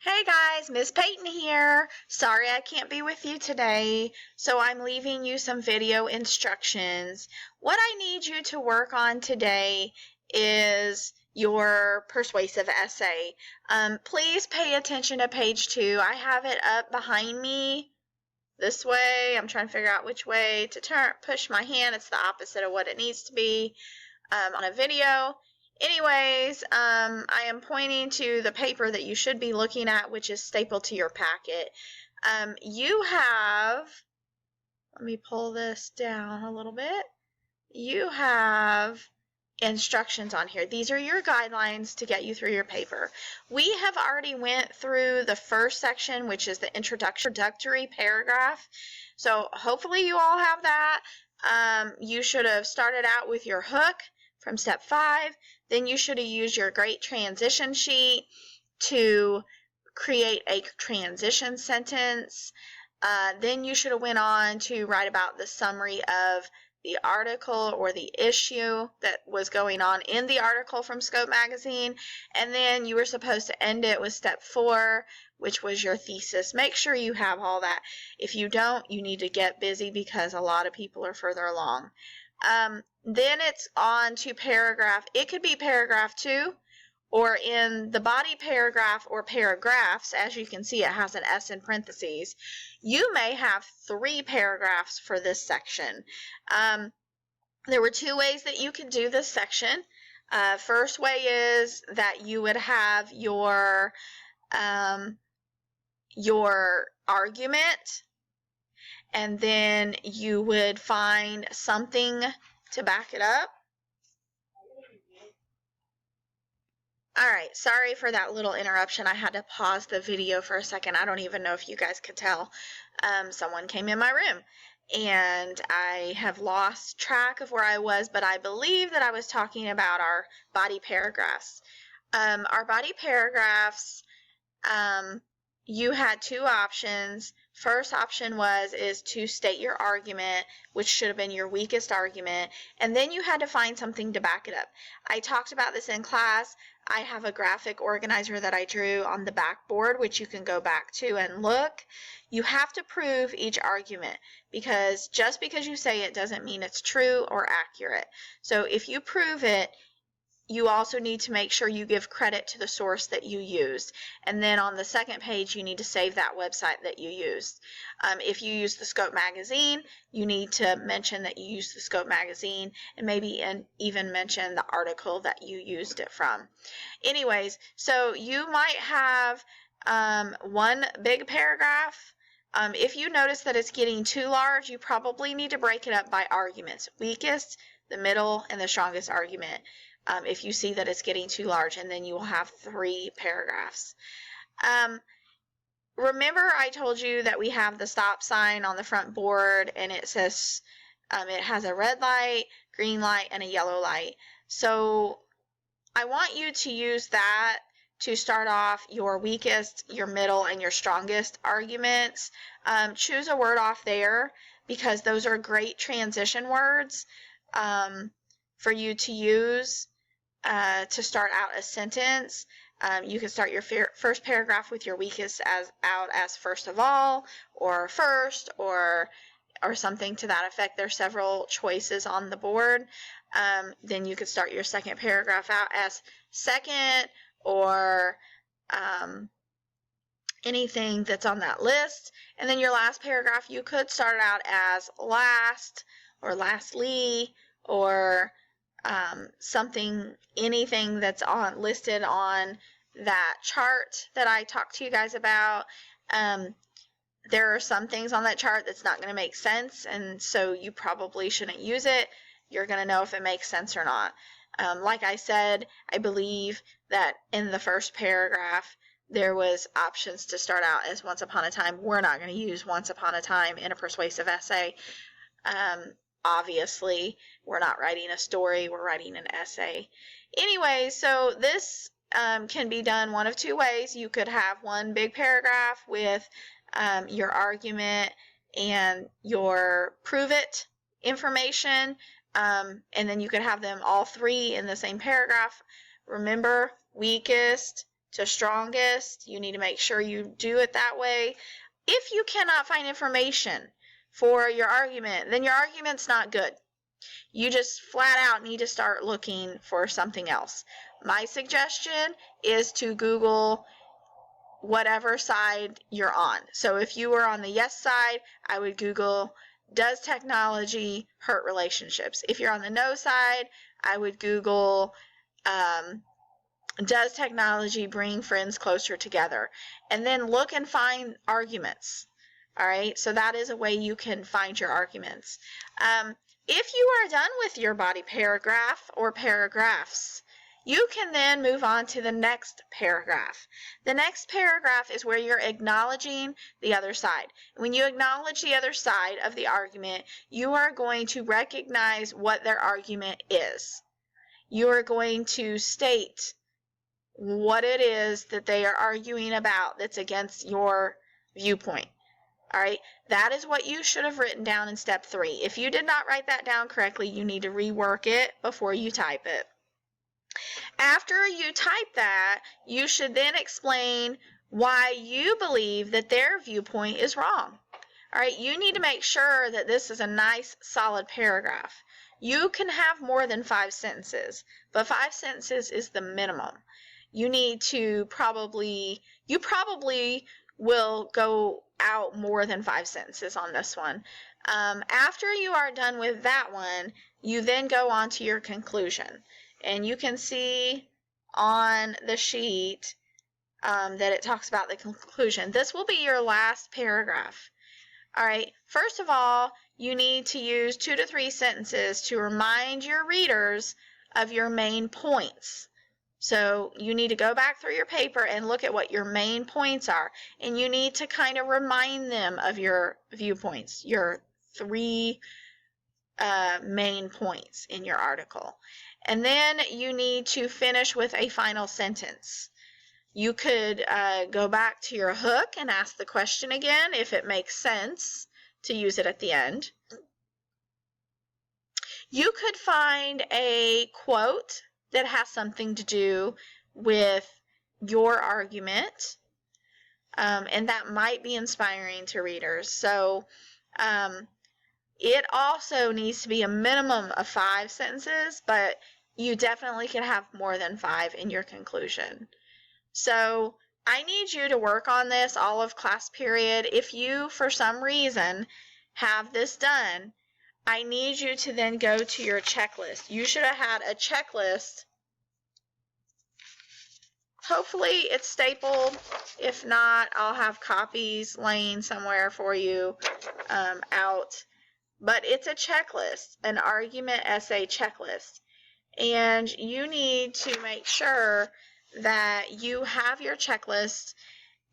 Hey guys, Miss Peyton here. Sorry I can't be with you today, so I'm leaving you some video instructions. What I need you to work on today is your persuasive essay. Please pay attention to page 2. I have it up behind me this way. I'm trying to figure out which way to push my hand. It's the opposite of what it needs to be on a video. Anyways, I am pointing to the paper that you should be looking at, which is stapled to your packet. You have, let me pull this down a little bit. You have instructions on here. These are your guidelines to get you through your paper. We have already went through the first section, which is the introductory paragraph. So hopefully you all have that. You should have started out with your hook from step 5. Then you should have used your great transition sheet to create a transition sentence. Then you should have went on to write about the summary of the article or the issue that was going on in the article from Scope Magazine. And then you were supposed to end it with step 4, which was your thesis. Make sure you have all that. If you don't, you need to get busy because a lot of people are further along. Then it's on to paragraph. It could be paragraph 2, or in the body paragraph or paragraphs, as you can see it has an S in parentheses. You may have 3 paragraphs for this section. There were 2 ways that you could do this section. First way is that you would have your argument, and then you would find something to back it up. Alright, sorry for that little interruption. I had to pause the video for a second. I don't even know if you guys could tell. Someone came in my room, and I have lost track of where I was, but I believe that I was talking about our body paragraphs. Our body paragraphs, you had 2 options. First option is to state your argument, which should have been your weakest argument, and then you had to find something to back it up. I talked about this in class. I have a graphic organizer that I drew on the backboard, which you can go back to and look. You have to prove each argument, because just because you say it doesn't mean it's true or accurate. So if you prove it, you also need to make sure you give credit to the source that you used. And then on the second page, you need to save that website that you used. If you use the Scope Magazine, you need to mention that you used the Scope Magazine, and maybe even mention the article that you used it from. Anyways, so you might have one big paragraph. If you notice that it's getting too large, you probably need to break it up by arguments: weakest, the middle, and the strongest argument. If you see that it's getting too large, and then you will have 3 paragraphs. Remember I told you that we have the stop sign on the front board, and it says it has a red light, green light, and a yellow light. So I want you to use that to start off your weakest, your middle, and your strongest arguments. Choose a word off there, because those are great transition words for you to use to start out a sentence. You can start your first paragraph with your weakest out as first of all, or first, or something to that effect. There's several choices on the board. Then you could start your second paragraph out as second, or anything that's on that list. And then your last paragraph, you could start out as last, or lastly, or anything that's listed on that chart that I talked to you guys about. There are some things on that chart that's not going to make sense, and so you probably shouldn't use it. You're going to know if it makes sense or not. Like I said, I believe that in the first paragraph there was options to start out as once upon a time. We're not going to use once upon a time in a persuasive essay. Obviously, we're not writing a story, we're writing an essay. Anyway, so this can be done one of 2 ways. You could have one big paragraph with your argument and your prove it information, and then you could have them all 3 in the same paragraph. Remember, weakest, to strongest. You need to make sure you do it that way. If you cannot find information for your argument, then your argument's not good. You just flat out need to start looking for something else. My suggestion is to Google whatever side you're on. So if you were on the yes side, I would Google, does technology hurt relationships? If you're on the no side, I would Google, does technology bring friends closer together? And then look and find arguments. All right, so that is a way you can find your arguments. If you are done with your body paragraph or paragraphs, you can then move on to the next paragraph. The next paragraph is where you're acknowledging the other side. When you acknowledge the other side of the argument, you are going to recognize what their argument is. You are going to state what it is that they are arguing about that's against your viewpoint. All right, that is what you should have written down in step 3. If you did not write that down correctly, you need to rework it before you type it. After you type that, you should then explain why you believe that their viewpoint is wrong. All right, you need to make sure that this is a nice, solid paragraph. You can have more than 5 sentences, but 5 sentences is the minimum. You need to you probably will go out more than 5 sentences on this one. After you are done with that one, you then go on to your conclusion. And you can see on the sheet that it talks about the conclusion. This will be your last paragraph. All right, first of all, you need to use 2 to 3 sentences to remind your readers of your main points. So you need to go back through your paper and look at what your main points are. And you need to kind of remind them of your viewpoints, your 3 main points in your article. And then you need to finish with a final sentence. You could go back to your hook and ask the question again if it makes sense to use it at the end. You could find a quote that has something to do with your argument, and that might be inspiring to readers. So it also needs to be a minimum of 5 sentences, but you definitely can have more than 5 in your conclusion. So I need you to work on this all of class period. If you, for some reason, have this done, I need you to then go to your checklist. You should have had a checklist. Hopefully it's stapled. If not, I'll have copies laying somewhere for you out. But it's a checklist, an argument essay checklist. And you need to make sure that you have your checklist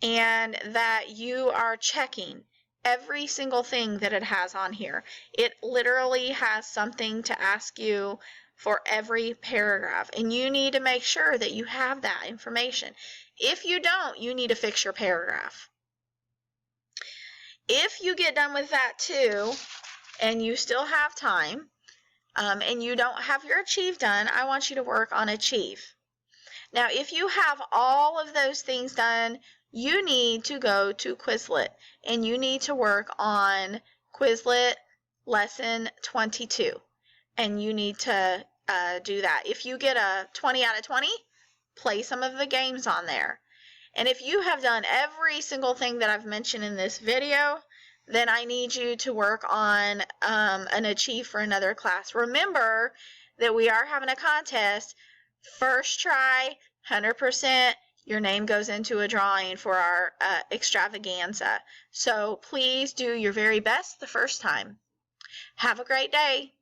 and that you are checking every single thing that it has on here. It literally has something to ask you for every paragraph, and you need to make sure that you have that information. If you don't, you need to fix your paragraph. If you get done with that too, and you still have time, and you don't have your achieve done, I want you to work on achieve. Now, if you have all of those things done, you need to go to Quizlet, and you need to work on Quizlet lesson 22, and you need to do that. If you get a 20 out of 20, play some of the games on there. And if you have done every single thing that I've mentioned in this video, then I need you to work on an achieve for another class. Remember that we are having a contest. First try, 100%, your name goes into a drawing for our extravaganza. So please do your very best the first time. Have a great day.